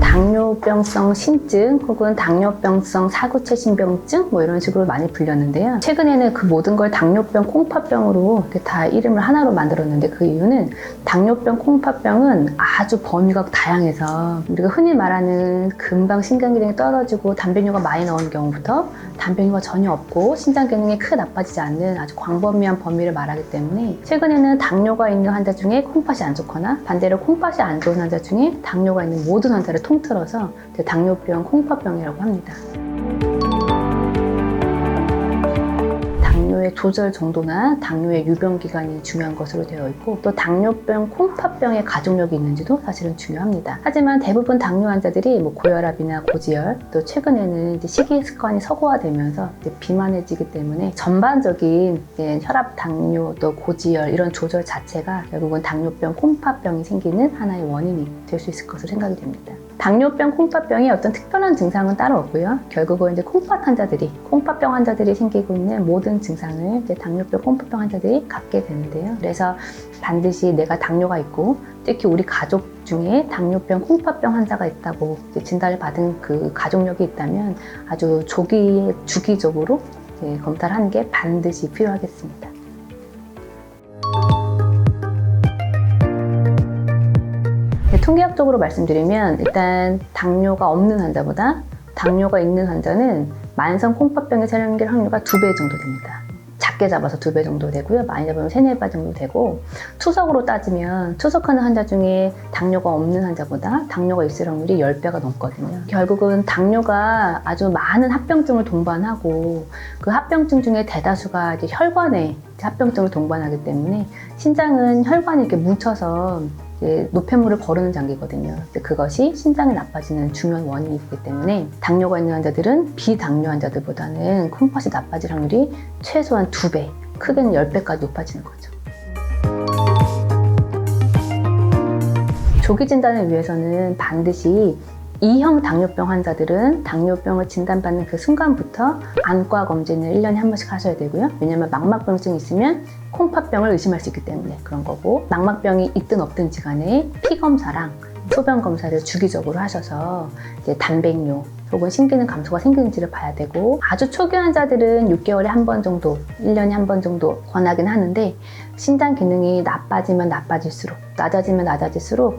당뇨병성 신증 혹은 당뇨병성 사구체신병증 뭐 이런 식으로 많이 불렸는데요. 최근에는 그 모든 걸 당뇨병 콩팥병으로 이렇게 다 이름을 하나로 만들었는데, 그 이유는 당뇨병 콩팥병은 아주 범위가 다양해서 우리가 흔히 말하는 금방 신경기능이 떨어지고 단백뇨가 많이 나오는 경우부터 단백뇨가 전혀 없고 신장 기능이 크게 나빠지지 않는 아주 광범위한 범위를 말하기 때문에, 최근에는 당뇨가 있는 환자 중에 콩팥이 안 좋거나 반대로 콩팥이 안 좋은 환자 중에 당뇨가 있는 모든 환자를 통틀어서 당뇨병 콩팥병이라고 합니다. 당뇨의 조절 정도나 당뇨의 유병 기간이 중요한 것으로 되어 있고, 또 당뇨병 콩팥병의 가족력이 있는지도 사실은 중요합니다. 하지만 대부분 당뇨 환자들이 고혈압이나 고지혈, 또 최근에는 식이 습관이 서구화되면서 비만해지기 때문에 전반적인 혈압, 당뇨, 또 고지혈 이런 조절 자체가 결국은 당뇨병 콩팥병이 생기는 하나의 원인이 될 수 있을 것으로 생각이 됩니다. 당뇨병 콩팥병이 어떤 특별한 증상은 따로 없고요. 결국은 콩팥병 환자들이 생기고 있는 모든 증상을 당뇨병 콩팥병 환자들이 갖게 되는데요. 그래서 반드시 내가 당뇨가 있고, 특히 우리 가족 중에 당뇨병 콩팥병 환자가 있다고 진단을 받은 그 가족력이 있다면 아주 주기적으로 검사를 하는 게 반드시 필요하겠습니다. 통계학적으로 말씀드리면, 일단 당뇨가 없는 환자보다 당뇨가 있는 환자는 만성 콩팥병에 생길 확률가 2배 정도 됩니다. 작게 잡아서 2배 정도 되고요. 많이 잡으면 3, 4배 정도 되고, 투석으로 따지면 투석하는 환자 중에 당뇨가 없는 환자보다 당뇨가 있을 확률이 10배가 넘거든요. 결국은 당뇨가 아주 많은 합병증을 동반하고, 그 합병증 중에 대다수가 혈관에 합병증을 동반하기 때문에 신장은 혈관이 이렇게 뭉쳐서 노폐물을 거르는 장기거든요. 그것이 신장이 나빠지는 중요한 원인이기 때문에 당뇨가 있는 환자들은 비당뇨 환자들보다는 콩팥이 나빠질 확률이 최소한 2배, 크게는 10배까지 높아지는 거죠. 조기 진단을 위해서는 반드시 2형 당뇨병 환자들은 당뇨병을 진단받는 그 순간부터 안과 검진을 1년에 한 번씩 하셔야 되고요. 왜냐하면 망막병증이 있으면 콩팥병을 의심할 수 있기 때문에 그런 거고, 망막병이 있든 없든지 간에 피 검사랑 소변 검사를 주기적으로 하셔서 단백뇨 혹은 신기능 감소가 생기는지를 봐야 되고, 아주 초기 환자들은 6개월에 한 번 정도, 1년에 한 번 정도 권하긴 하는데, 신장 기능이 나빠지면 낮아질수록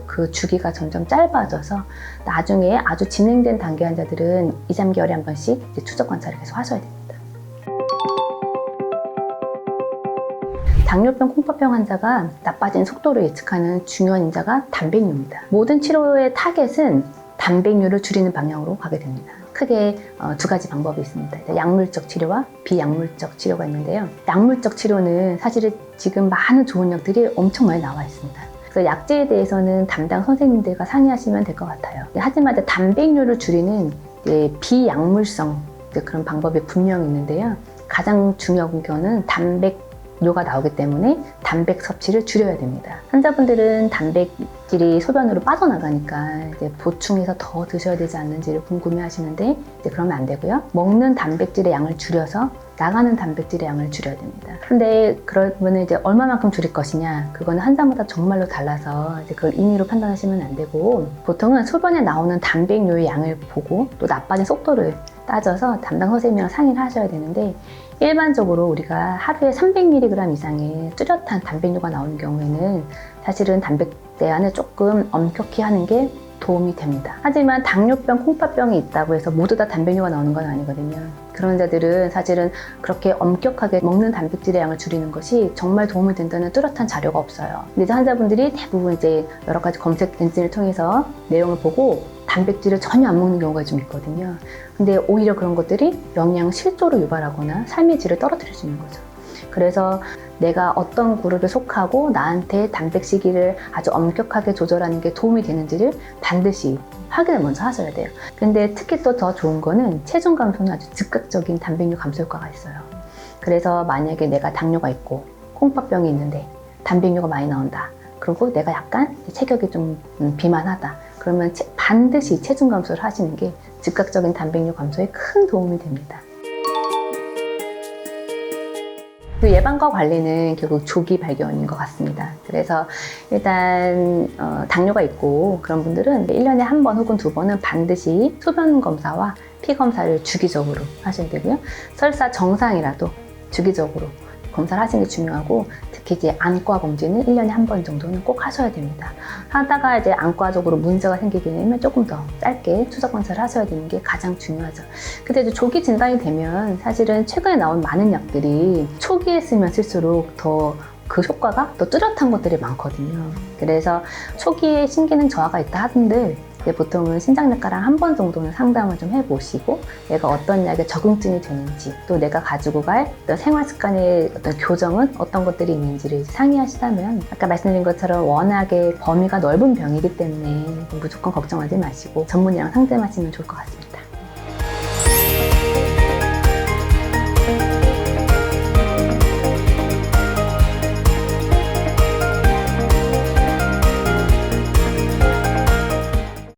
그 주기가 점점 짧아져서 나중에 아주 진행된 단계 환자들은 2, 3개월에 한 번씩 추적 관찰을 계속 하셔야 됩니다. 당뇨병 콩팥병 환자가 나빠진 속도를 예측하는 중요한 인자가 단백뇨입니다. 모든 치료의 타겟은 단백뇨를 줄이는 방향으로 가게 됩니다. 크게 2가지 방법이 있습니다. 약물적 치료와 비약물적 치료가 있는데요. 약물적 치료는 사실은 지금 많은 좋은 약들이 엄청 많이 나와 있습니다. 그래서 약제에 대해서는 담당 선생님들과 상의하시면 될 것 같아요. 하지만 단백뇨를 줄이는 비약물성 그런 방법이 분명히 있는데요. 가장 중요한 거는 단백뇨가 나오기 때문에 단백 섭취를 줄여야 됩니다. 환자분들은 단백질이 소변으로 빠져나가니까 보충해서 더 드셔야 되지 않는지를 궁금해 하시는데, 그러면 안 되고요. 먹는 단백질의 양을 줄여서 나가는 단백질의 양을 줄여야 됩니다. 근데 그러면 얼마만큼 줄일 것이냐, 그거는 환자마다 정말로 달라서 그걸 임의로 판단하시면 안 되고, 보통은 소변에 나오는 단백뇨의 양을 보고 또 나빠진 속도를 따져서 담당 선생님이랑 상의를 하셔야 되는데, 일반적으로 우리가 하루에 300mg 이상의 뚜렷한 단백뇨가 나오는 경우에는 사실은 단백 제한을 조금 엄격히 하는 게 도움이 됩니다. 하지만 당뇨병, 콩팥병이 있다고 해서 모두 다 단백뇨가 나오는 건 아니거든요. 그런 자들은 사실은 그렇게 엄격하게 먹는 단백질의 양을 줄이는 것이 정말 도움이 된다는 뚜렷한 자료가 없어요. 근데 환자분들이 대부분 여러 가지 검색 엔진을 통해서 내용을 보고 단백질을 전혀 안 먹는 경우가 좀 있거든요. 근데 오히려 그런 것들이 영양 실조를 유발하거나 삶의 질을 떨어뜨릴 수 있는 거죠. 그래서 내가 어떤 그룹에 속하고 나한테 단백식이를 아주 엄격하게 조절하는 게 도움이 되는지를 반드시 확인을 먼저 하셔야 돼요. 근데 특히 또 더 좋은 거는 체중 감소는 아주 즉각적인 단백뇨 감소 효과가 있어요. 그래서 만약에 내가 당뇨가 있고 콩팥병이 있는데 단백뇨가 많이 나온다. 그리고 내가 약간 체격이 좀 비만하다. 그러면 반드시 체중 감소를 하시는 게 즉각적인 단백뇨 감소에 큰 도움이 됩니다. 그 예방과 관리는 결국 조기 발견인 것 같습니다. 그래서 일단 당뇨가 있고 그런 분들은 1년에 한 번 혹은 2번은 반드시 소변 검사와 피 검사를 주기적으로 하셔야 되고요. 설사 정상이라도 주기적으로 검사를 하시는 게 중요하고, 특히 이제 안과 검진은 1년에 한 번 정도는 꼭 하셔야 됩니다. 하다가 이제 안과적으로 문제가 생기게 되면 조금 더 짧게 추적 검사를 하셔야 되는 게 가장 중요하죠. 근데 이제 조기 진단이 되면 사실은 최근에 나온 많은 약들이 초기에 쓰면 쓸수록 더 그 효과가 더 뚜렷한 것들이 많거든요. 그래서 초기에 신기능 저하가 있다 하던데 보통은 신장내과랑 한 번 정도는 상담을 좀 해보시고 내가 어떤 약에 적응증이 되는지, 또 내가 가지고 갈 어떤 생활습관의 어떤 교정은 어떤 것들이 있는지를 상의하시다면, 아까 말씀드린 것처럼 워낙에 범위가 넓은 병이기 때문에 무조건 걱정하지 마시고 전문의랑 상담하시면 좋을 것 같습니다.